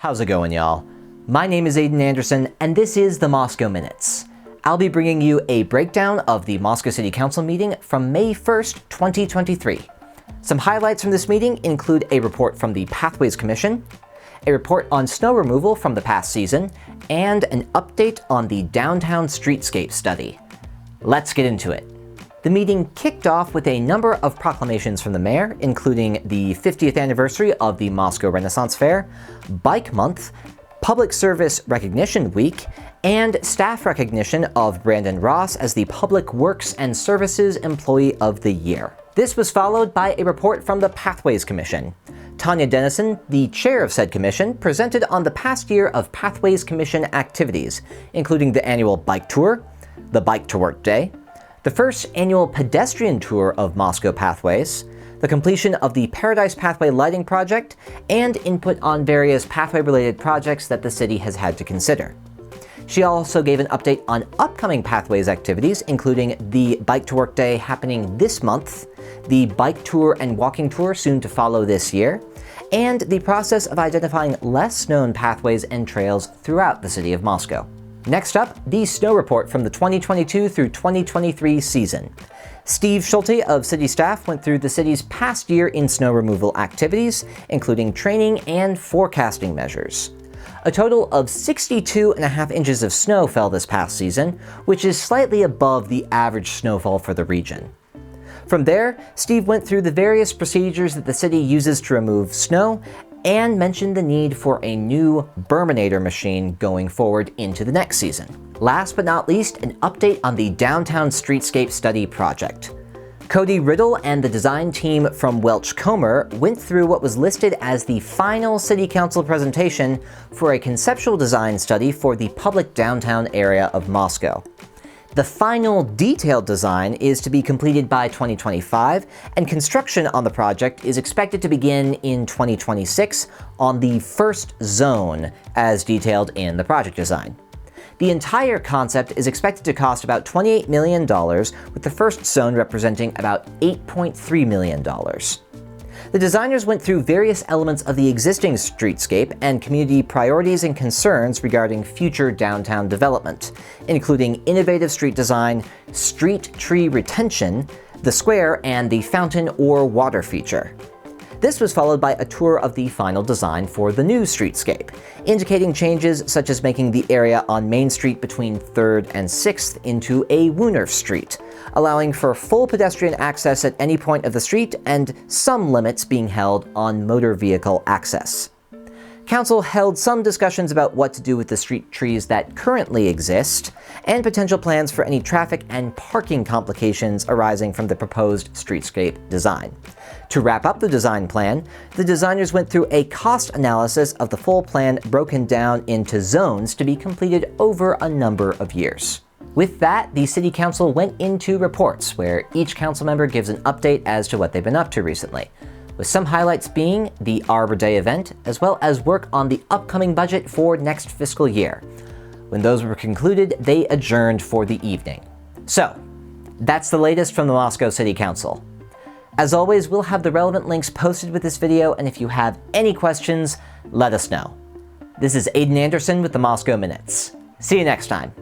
How's it going, y'all? My name is Aiden Anderson, and this is the Moscow Minutes. I'll be bringing you a breakdown of the Moscow City Council meeting from May 1st, 2023. Some highlights from this meeting include a report from the Pathways Commission, a report on snow removal from the past season, and an update on the downtown streetscape study. Let's get into it. The meeting kicked off with a number of proclamations from the mayor, including the 50th anniversary of the Moscow Renaissance Fair, Bike Month, Public Service Recognition Week, and staff recognition of Brandon Ross as the Public Works and Services Employee of the Year. This was followed by a report from the Pathways Commission. Tanya Dennison, the chair of said commission, presented on the past year of Pathways Commission activities, including the annual bike tour, the Bike to Work Day, the first annual pedestrian tour of Moscow Pathways, the completion of the Paradise Pathway Lighting Project, and input on various pathway-related projects that the city has had to consider. She also gave an update on upcoming Pathways activities, including the Bike to Work Day happening this month, the bike tour and walking tour soon to follow this year, and the process of identifying less known pathways and trails throughout the city of Moscow. Next up, the snow report from the 2022 through 2023 season. Steve Schulte of city staff went through the city's past year in snow removal activities, including training and forecasting measures. A total of 62.5 inches of snow fell this past season, which is slightly above the average snowfall for the region. From there, Steve went through the various procedures that the city uses to remove snow and mentioned the need for a new Berminator machine going forward into the next season. Last but not least, an update on the downtown streetscape study project. Cody Riddle and the design team from Welch Comer went through what was listed as the final City Council presentation for a conceptual design study for the public downtown area of Moscow. The final detailed design is to be completed by 2025, and construction on the project is expected to begin in 2026 on the first zone, as detailed in the project design. The entire concept is expected to cost about $28 million, with the first zone representing about $8.3 million. The designers went through various elements of the existing streetscape and community priorities and concerns regarding future downtown development, including innovative street design, street tree retention, the square, and the fountain or water feature. This was followed by a tour of the final design for the new streetscape, indicating changes such as making the area on Main Street between 3rd and 6th into a Wooner Street, allowing for full pedestrian access at any point of the street and some limits being held on motor vehicle access. Council held some discussions about what to do with the street trees that currently exist, and potential plans for any traffic and parking complications arising from the proposed streetscape design. To wrap up the design plan, the designers went through a cost analysis of the full plan broken down into zones to be completed over a number of years. With that, the City Council went into reports, where each council member gives an update as to what they've been up to recently, with some highlights being the Arbor Day event, as well as work on the upcoming budget for next fiscal year. When those were concluded, they adjourned for the evening. So, that's the latest from the Moscow City Council. As always, we'll have the relevant links posted with this video, and if you have any questions, let us know. This is Aiden Anderson with the Moscow Minutes. See you next time.